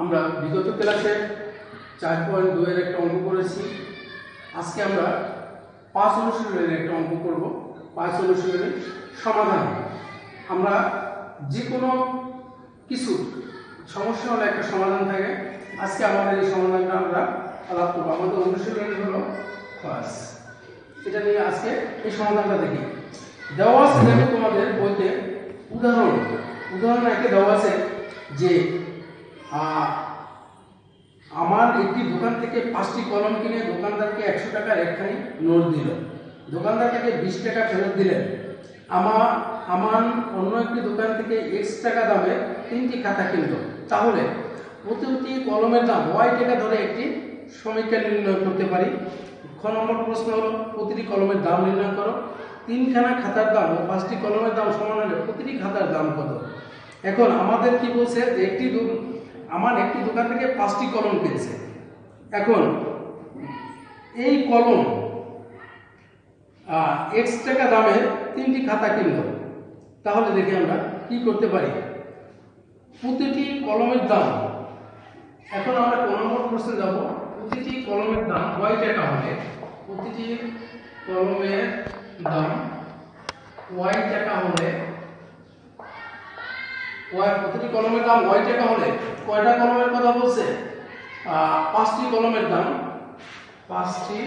আমরা বিগত ক্লাসে 4.2 এর একটা অঙ্ক করেছি। আজকে আমরা 5 অনুশীলনের একটা অঙ্ক করব। 5 অনুশীলনের সমাধান। আমরা যে কোনো কিছু সমস্যা হলে একটা সমাধান থাকে। আজকে আমাদের এই সমাধানটা আমরা আলাপ করব। আমাদের অনুশীলন হলো ক্লাস, এটা নিয়ে আজকে এই সমাধানটা দেখি। দেওয়া আছে দেখো তোমাদের বইতে উদাহরণ একে দেওয়া আছে যে আমার একটি দোকান থেকে 5টি কলম কিনে দোকানদারকে 100 টাকার একখানি নোট দিল। দোকানদার তাকে 20 টাকা ফেরত দিলেন। আমার অন্য একটি দোকান থেকে x টাকা দামে 3টি খাতা কিনল। তাহলে প্রতিটি কলমের দাম y টাকা ধরে একটি সমীকরণ নির্ণয় করতে পারি। খ নম্বর প্রশ্ন হলো প্রতিটি কলমের দাম নির্ণয় করো। 3খানা খাতার দাম ও 5টি কলমের দাম সমান হলে প্রতিটি খাতার দাম কত? এখন আমাদের কি বলছে যে আমার একটি দোকান থেকে 5টি কলম কিনছে। এখন এই কলম x টাকা দামে 3টি খাতা কিনলো। তাহলে দেখি আমরা কি করতে পারি। প্রতিটি কলমের দাম, এখন আমরা কোন নম্বর প্রশ্নে যাব। প্রতিটি কলমের দাম y টাকা হলে প্রতিটি কলমের দাম y টাকা হলে প্রতিটি কলমের দাম y টাকা হলে কয়টা কলমের কথা বলছে? 5টি কলমের দাম, 5টি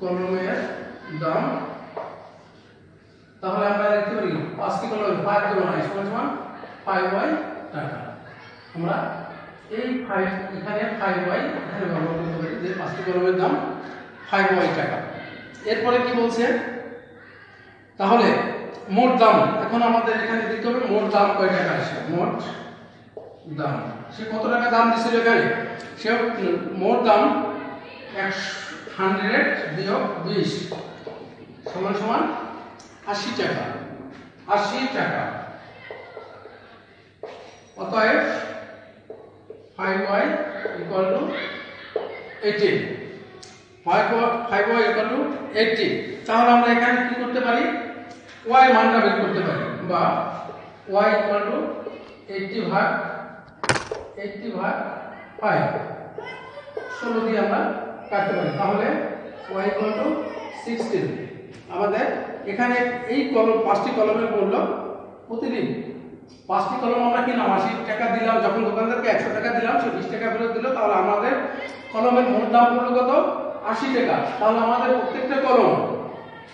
কলমের দাম। তাহলে আমরা লিখতে পারি 5টি কলমের 5 গুণ হয় সমান 5y টাকা। আমরা এই 5 এখানে 5y এখানে ব্যবহার করতে পারি যে 5টি কলমের দাম 5y টাকা। এরপরে কি বলছে? তাহলে মোট দাম, এখন আমাদের এখানে দিতে হবে মোট দাম কয় টাকা আসে। মোট দাম, সে কত টাকা দাম দিছিল এখানে? সে মোট দাম 100 বিয়োগ 20 সমান সমান 80 টাকা। 80 টাকা। অতএব 5y equal to 80। 5y equal to 80। তাহলে আমরা এখানে কি করতে পারি? y মানটা বের করতে পারি, বা y equal to 80 ভাগ 5 16 দিয়ে আমরা কাটতে পারি। তাহলে y equal to 16। আমাদের এখানে এই কলম 5টি কলমের মূল্য প্রতিদিন 5টি কলম আমরা কিনলাম 80 টাকা দিলাম, যখন দোকানদারকে 100 টাকা দিলাম সে 20 টাকা ফেরত দিল। তাহলে আমাদের কলমের মোট দাম হলো কত? 80 টাকা। তাহলে আমাদের প্রত্যেকটা কলম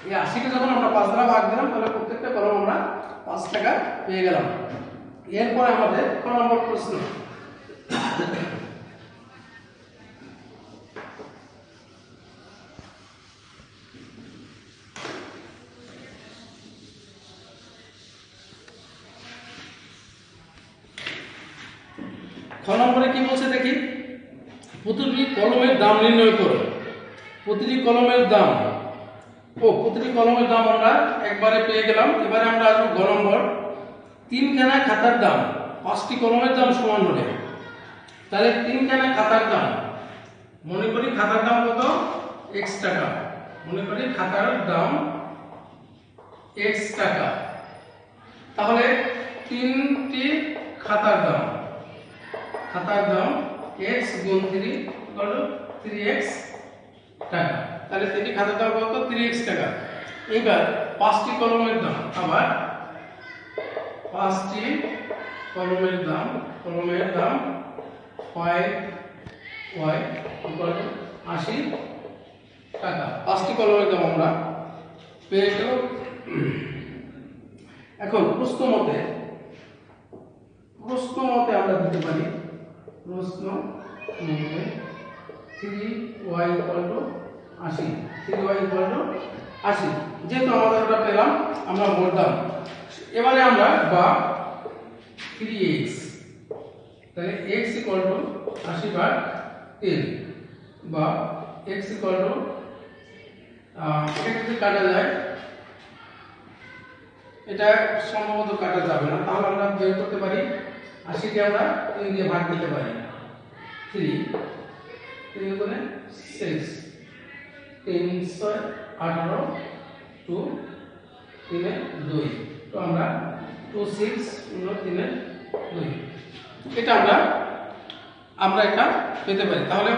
এই 80 কে যখন আমরা 5 দ্বারা ভাগ দিলাম তাহলে প্রত্যেকটা কলম আমরা 5 টাকা পেয়ে গেলাম। এরপর আমাদের ক নম্বর প্রশ্ন। খ নম্বরে কি বলছে দেখি। প্রতিটি কলমের দাম নির্ণয় করো। প্রতিটি কলমের দাম প্রতিটি কলমের দাম আমরা একবারে পেয়ে গেলাম। এবারে আমরা আসবো গ নম্বর। 3খানা খাতার দাম 5টি কলমের দাম সমান হলে, তাহলে 3খানা খাতার দাম, মনে করি খাতার দাম কত? x টাকা। মনে করি খাতার দাম x টাকা। তাহলে 3টি খাতার দাম x গুণ 3 কত? 3x টাকা। তাহলে 3টি খাতার দাম কত? 3x টাকা। এবার 5টি কলমের দাম, আবার 5টি কলমের দাম 5y ইকুয়াল টু 80 টাকা। 5টি কলমের দাম আমরা পেয়ে গেল। এখন প্রশ্ন মতে আমরা দিতে পারি। প্রশ্ন মতে 3y equal to 80। 3y equal to 80। যেহেতু আমাদের ওটা পেলাম, আমরা মোট দাম। এবারে আমরা বা 3x, তাহলে x ইকুয়াল টু 80 ভাগ 3, বা x ইকুয়াল টু এটা যদি কাটা যায়, এটা সম্ভবত কাটা যাবে না, তাহলে আমরা বের করতে পারি 80 কে আমরা 3 দিয়ে ভাগ দিতে পারি। 3 গুণে 6 318 2 3 2। তো আমরা 26 3 2 এটা আমরা আমরা এটা পেতে পারি। তাহলে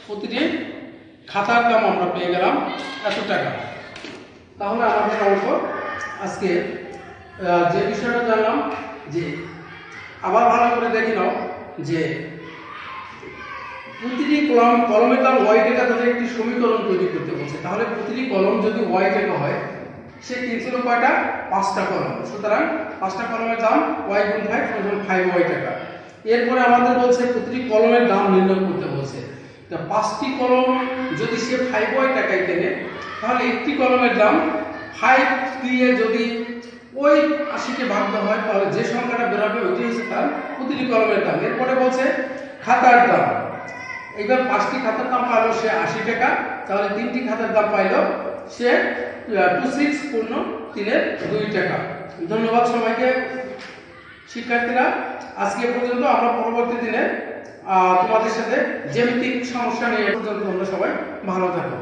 প্রতিটি খাতার দাম আমরা পেয়ে গেলাম এত টাকা। তাহলে আমাদের অঙ্ক আজকে যে বিষয়টা জানলাম, যে আবার ভালো করে দেখে নাও যে প্রতিটি কলমের দাম ওয়াই টাকা তাহলে একটি সমীকরণ তৈরি করতে বলছে। তাহলে প্রতিটি কলম যদি ওয়াই টাকা হয়, সে কিনছিল কয়টা? 5টা কলম। সুতরাং 5টা কলমের দাম ওয়াই গুণ 5 সমান 5y টাকা। এরপরে আমাদের বলছে প্রতিটি কলমের দাম নির্ণয় করতে বলছে। তা 5টি কলম যদি সে 5y টাকায় কেনে, তাহলে একটি কলমের দাম 5 দিয়ে যদি ওই 80কে ভাগতে হয়, তাহলে যে সংখ্যাটা বের হবে ওইটাই হচ্ছে তার প্রতিটি কলমের দাম। এরপরে বলছে খাতার দাম। এইবার 5টি খাতার দাম পাইলো সে 80 টাকা, তাহলে 3টি খাতার দাম পাইলো সে 26 পূর্ণ 3-এর 2 টাকা। ধন্যবাদ সবাইকে শিক্ষার্থীরা। আজকে পর্যন্ত। আমরা পরবর্তী দিনে তোমাদের সাথে জ্যামিতিক সমস্যা নিয়ে পর্যন্ত তোমরা সবাই ভালো থাকো।